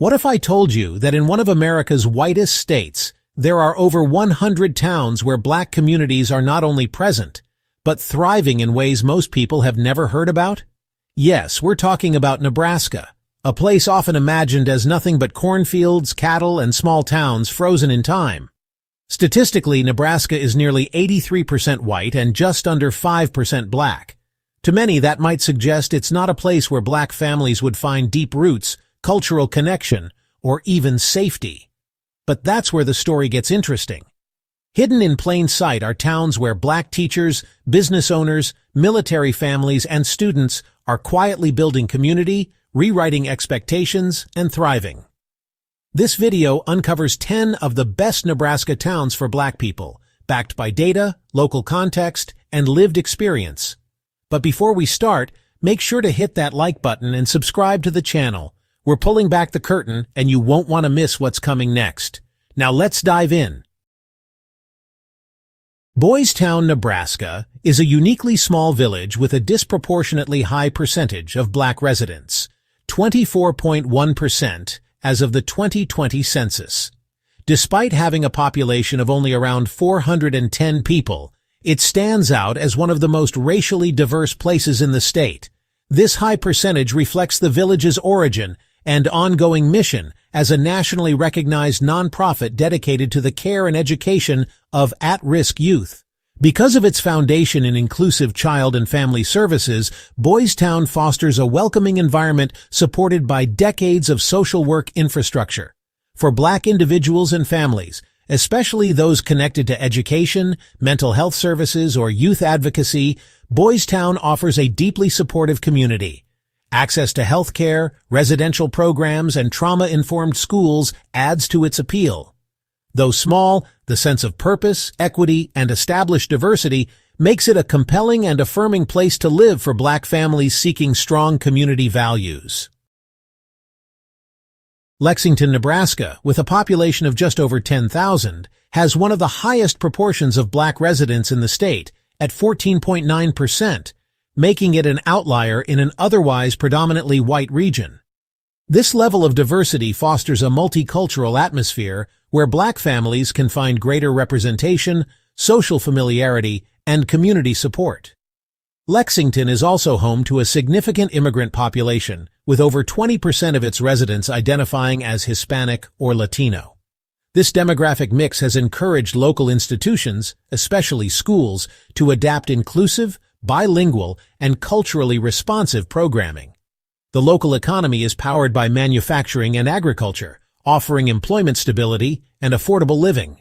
What if I told you that in one of America's whitest states, there are over 100 towns where black communities are not only present, but thriving in ways most people have never heard about? Yes, we're talking about Nebraska, a place often imagined as nothing but cornfields, cattle, and small towns frozen in time. Statistically, Nebraska is nearly 83% white and just under 5% black. To many, that might suggest it's not a place where black families would find deep roots, cultural connection, or even safety. But that's where the story gets interesting. Hidden in plain sight are towns where black teachers, business owners, military families, and students are quietly building community, rewriting expectations, and thriving. This video uncovers 10 of the best Nebraska towns for black people, backed by data, local context, and lived experience. But before we start, make sure to hit that like button and subscribe to the channel. We're pulling back the curtain, and you won't want to miss what's coming next. Now let's dive in. Boys Town, Nebraska, is a uniquely small village with a disproportionately high percentage of black residents, 24.1% as of the 2020 census. Despite having a population of only around 410 people, it stands out as one of the most racially diverse places in the state. This high percentage reflects the village's origin and ongoing mission as a nationally recognized nonprofit dedicated to the care and education of at-risk youth. Because of its foundation in inclusive child and family services, Boys Town fosters a welcoming environment supported by decades of social work infrastructure. For black individuals and families, especially those connected to education, mental health services, or youth advocacy, Boys Town offers a deeply supportive community. Access to health care, residential programs, and trauma-informed schools adds to its appeal. Though small, the sense of purpose, equity, and established diversity makes it a compelling and affirming place to live for black families seeking strong community values. Lexington, Nebraska, with a population of just over 10,000, has one of the highest proportions of black residents in the state, at 14.9%, making it an outlier in an otherwise predominantly white region. This level of diversity fosters a multicultural atmosphere where black families can find greater representation, social familiarity, and community support. Lexington is also home to a significant immigrant population, with over 20% of its residents identifying as Hispanic or Latino. This demographic mix has encouraged local institutions, especially schools, to adapt inclusive, bilingual, and culturally responsive programming. The local economy is powered by manufacturing and agriculture, offering employment stability and affordable living.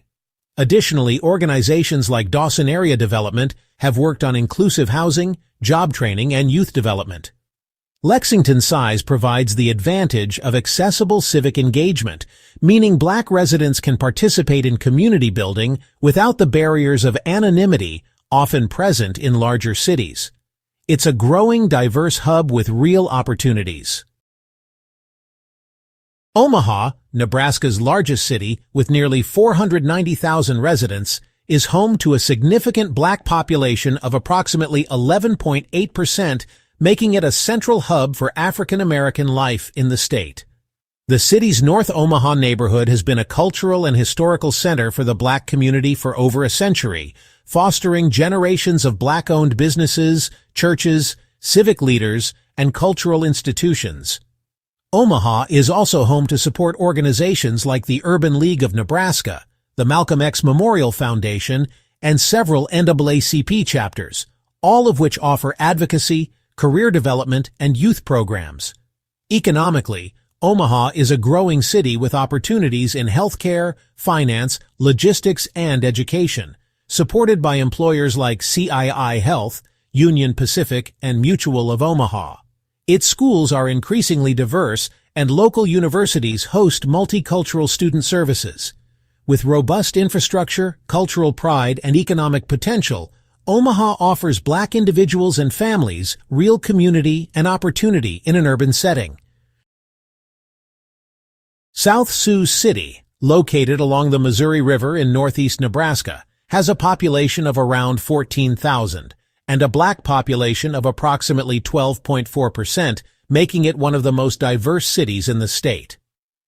Additionally, organizations like Dawson Area Development have worked on inclusive housing, job training, and youth development. Lexington's size provides the advantage of accessible civic engagement, meaning black residents can participate in community building without the barriers of anonymity often present in larger cities. It's a growing, diverse hub with real opportunities. Omaha, Nebraska's largest city with nearly 490,000 residents, is home to a significant black population of approximately 11.8%, making it a central hub for African American life in the state. The city's North Omaha neighborhood has been a cultural and historical center for the black community for over a century, fostering generations of black-owned businesses, churches, civic leaders, and cultural institutions. Omaha is also home to support organizations like the Urban League of Nebraska, the Malcolm X Memorial Foundation, and several NAACP chapters, all of which offer advocacy, career development, and youth programs. Economically, Omaha is a growing city with opportunities in healthcare, finance, logistics, and education, supported by employers like CII Health, Union Pacific, and Mutual of Omaha. Its schools are increasingly diverse, and local universities host multicultural student services. With robust infrastructure, cultural pride, and economic potential, Omaha offers black individuals and families real community and opportunity in an urban setting. South Sioux City, located along the Missouri River in northeast Nebraska, has a population of around 14,000 and a black population of approximately 12.4%, making it one of the most diverse cities in the state.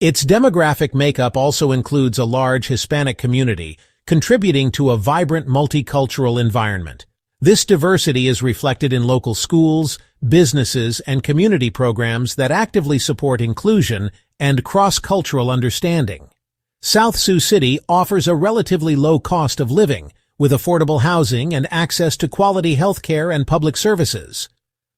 Its demographic makeup also includes a large Hispanic community, contributing to a vibrant multicultural environment. This diversity is reflected in local schools, businesses, and community programs that actively support inclusion and cross-cultural understanding. South Sioux City offers a relatively low cost of living, with affordable housing and access to quality health care and public services.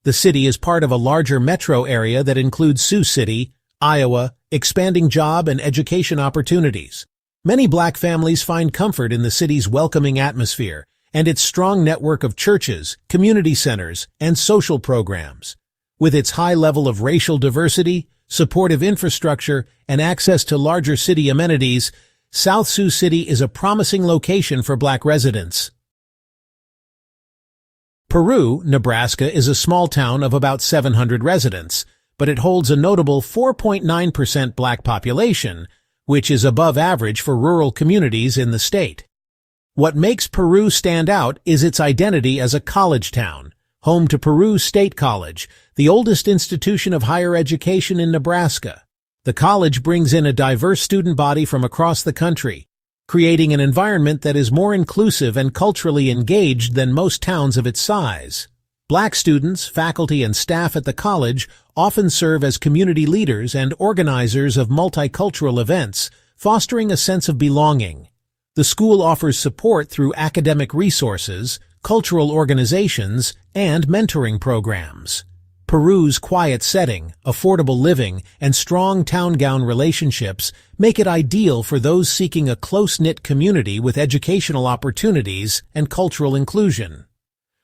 The city is part of a larger metro area that includes Sioux City, Iowa, expanding job and education opportunities. Many Black families find comfort in the city's welcoming atmosphere and its strong network of churches, community centers, and social programs. With its high level of racial diversity, supportive infrastructure, and access to larger city amenities, South Sioux City is a promising location for Black residents. Peru, Nebraska is a small town of about 700 residents, but it holds a notable 4.9% Black population, which is above average for rural communities in the state. What makes Peru stand out is its identity as a college town, home to Peru State College, the oldest institution of higher education in Nebraska. The college brings in a diverse student body from across the country, creating an environment that is more inclusive and culturally engaged than most towns of its size. Black students, faculty, and staff at the college often serve as community leaders and organizers of multicultural events, fostering a sense of belonging. The school offers support through academic resources, cultural organizations, and mentoring programs. Peru's quiet setting, affordable living, and strong town-gown relationships make it ideal for those seeking a close-knit community with educational opportunities and cultural inclusion.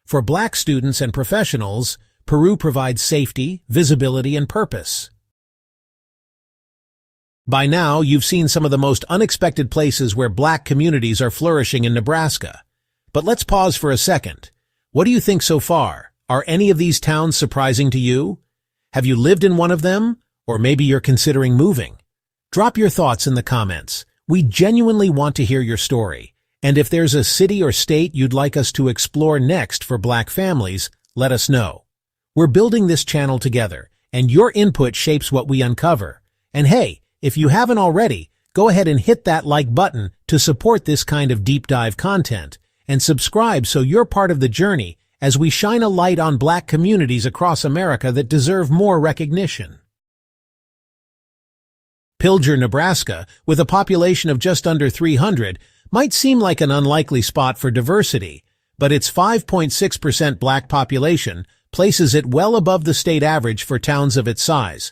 For Black students and professionals, Peru provides safety, visibility, and purpose. By now, you've seen some of the most unexpected places where Black communities are flourishing in Nebraska. But let's pause for a second. What do you think so far? Are any of these towns surprising to you? Have you lived in one of them? Or maybe you're considering moving? Drop your thoughts in the comments. We genuinely want to hear your story. And if there's a city or state you'd like us to explore next for Black families, let us know. We're building this channel together, and your input shapes what we uncover. And hey, if you haven't already, go ahead and hit that like button to support this kind of deep dive content, and subscribe so you're part of the journey as we shine a light on Black communities across America that deserve more recognition. Pilger, Nebraska, with a population of just under 300, might seem like an unlikely spot for diversity, but its 5.6% Black population places it well above the state average for towns of its size.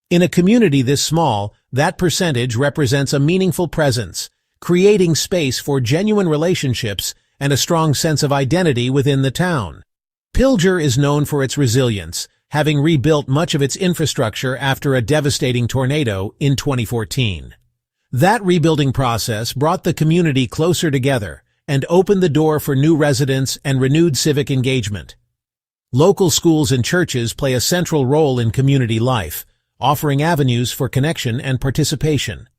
In a community this small, that percentage represents a meaningful presence, creating space for genuine relationships and a strong sense of identity within the town. Pilger is known for its resilience, having rebuilt much of its infrastructure after a devastating tornado in 2014. That rebuilding process brought the community closer together and opened the door for new residents and renewed civic engagement. Local schools and churches play a central role in community life, offering avenues for connection and participation.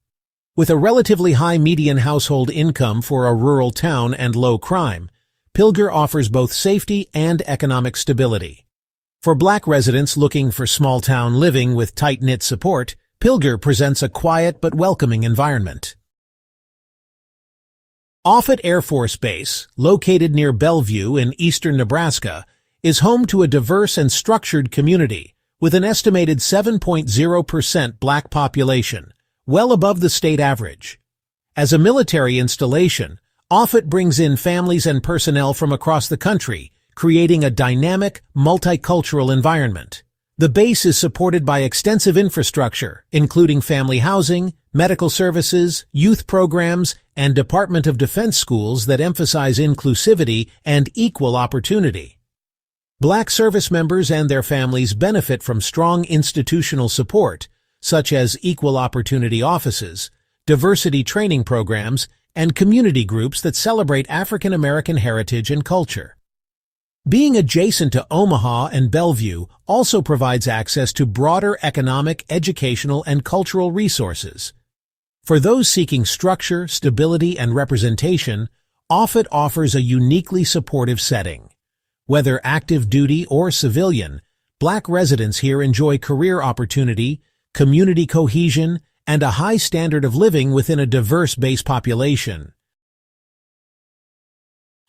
With a relatively high median household income for a rural town and low crime, Pilger offers both safety and economic stability. For Black residents looking for small-town living with tight-knit support, Pilger presents a quiet but welcoming environment. Offutt Air Force Base, located near Bellevue in eastern Nebraska, is home to a diverse and structured community, with an estimated 7.0% Black population, well above the state average. As a military installation, Offutt brings in families and personnel from across the country, creating a dynamic, multicultural environment. The base is supported by extensive infrastructure, including family housing, medical services, youth programs, and Department of Defense schools that emphasize inclusivity and equal opportunity. Black service members and their families benefit from strong institutional support, such as equal opportunity offices, diversity training programs, and community groups that celebrate African American heritage and culture. Being adjacent to Omaha and Bellevue also provides access to broader economic, educational, and cultural resources. For those seeking structure, stability, and representation, Offutt offers a uniquely supportive setting. Whether active duty or civilian, Black residents here enjoy career opportunity, community cohesion, and a high standard of living within a diverse base population.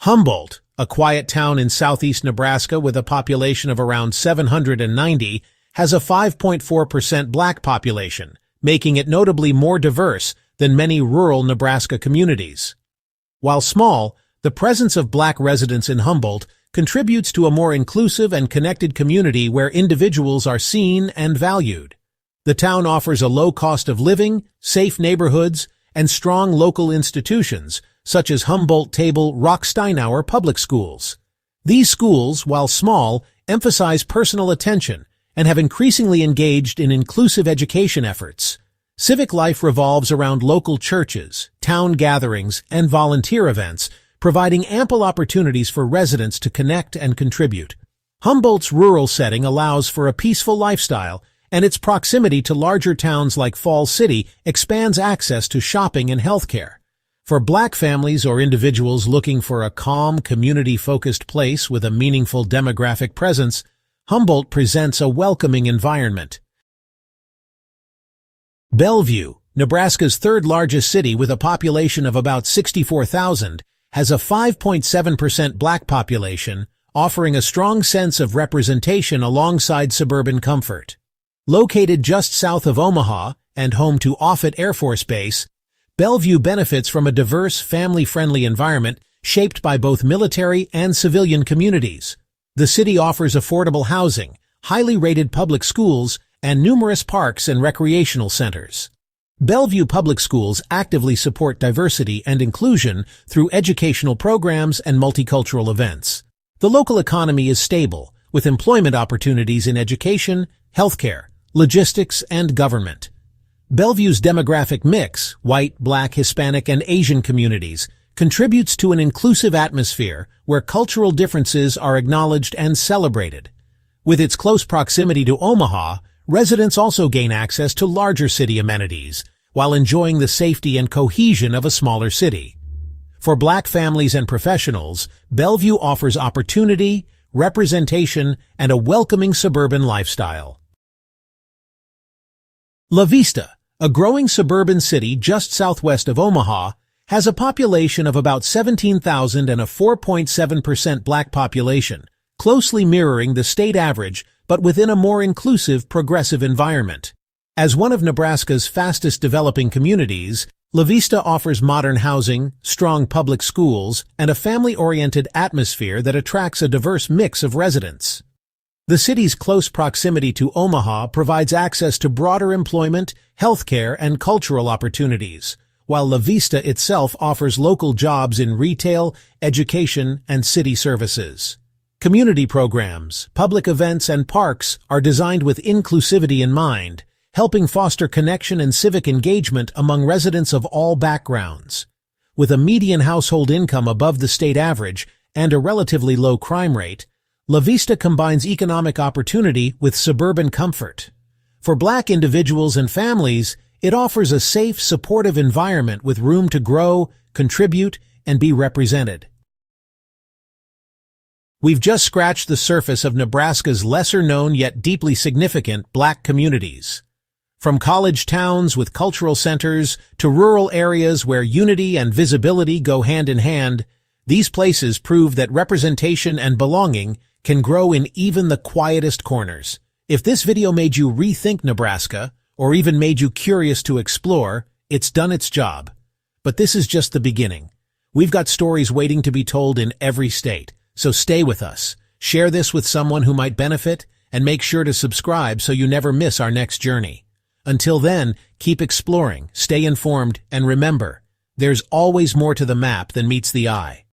Humboldt, a quiet town in southeast Nebraska with a population of around 790, has a 5.4% black population, making it notably more diverse than many rural Nebraska communities. While small, the presence of black residents in Humboldt contributes to a more inclusive and connected community where individuals are seen and valued. The town offers a low cost of living, safe neighborhoods, and strong local institutions, such as Humboldt-Table Rock-Steinauer public schools. These schools, while small, emphasize personal attention and have increasingly engaged in inclusive education efforts. Civic life revolves around local churches, town gatherings, and volunteer events, providing ample opportunities for residents to connect and contribute. Humboldt's rural setting allows for a peaceful lifestyle, and its proximity to larger towns like Falls City expands access to shopping and healthcare. For black families or individuals looking for a calm, community-focused place with a meaningful demographic presence, Humboldt presents a welcoming environment. Bellevue, Nebraska's third-largest city with a population of about 64,000, has a 5.7% black population, offering a strong sense of representation alongside suburban comfort. Located just south of Omaha and home to Offutt Air Force Base, Bellevue benefits from a diverse, family-friendly environment shaped by both military and civilian communities. The city offers affordable housing, highly rated public schools, and numerous parks and recreational centers. Bellevue Public Schools actively support diversity and inclusion through educational programs and multicultural events. The local economy is stable, with employment opportunities in education, healthcare, logistics, and government. Bellevue's demographic mix, white, black, Hispanic, and Asian communities, contributes to an inclusive atmosphere where cultural differences are acknowledged and celebrated. With its close proximity to Omaha, residents also gain access to larger city amenities, while enjoying the safety and cohesion of a smaller city. For black families and professionals, Bellevue offers opportunity, representation, and a welcoming suburban lifestyle. La Vista, a growing suburban city just southwest of Omaha, has a population of about 17,000 and a 4.7% black population, closely mirroring the state average but within a more inclusive, progressive environment. As one of Nebraska's fastest developing communities, La Vista offers modern housing, strong public schools, and a family-oriented atmosphere that attracts a diverse mix of residents. The city's close proximity to Omaha provides access to broader employment, healthcare, and cultural opportunities, while La Vista itself offers local jobs in retail, education, and city services. Community programs, public events, and parks are designed with inclusivity in mind, helping foster connection and civic engagement among residents of all backgrounds. With a median household income above the state average and a relatively low crime rate, La Vista combines economic opportunity with suburban comfort. For black individuals and families, it offers a safe, supportive environment with room to grow, contribute, and be represented. We've just scratched the surface of Nebraska's lesser-known yet deeply significant black communities. From college towns with cultural centers to rural areas where unity and visibility go hand in hand, these places prove that representation and belonging can grow in even the quietest corners. If this video made you rethink Nebraska, or even made you curious to explore, it's done its job. But this is just the beginning. We've got stories waiting to be told in every state, so stay with us. Share this with someone who might benefit, and make sure to subscribe so you never miss our next journey. Until then, keep exploring, stay informed, and remember, there's always more to the map than meets the eye.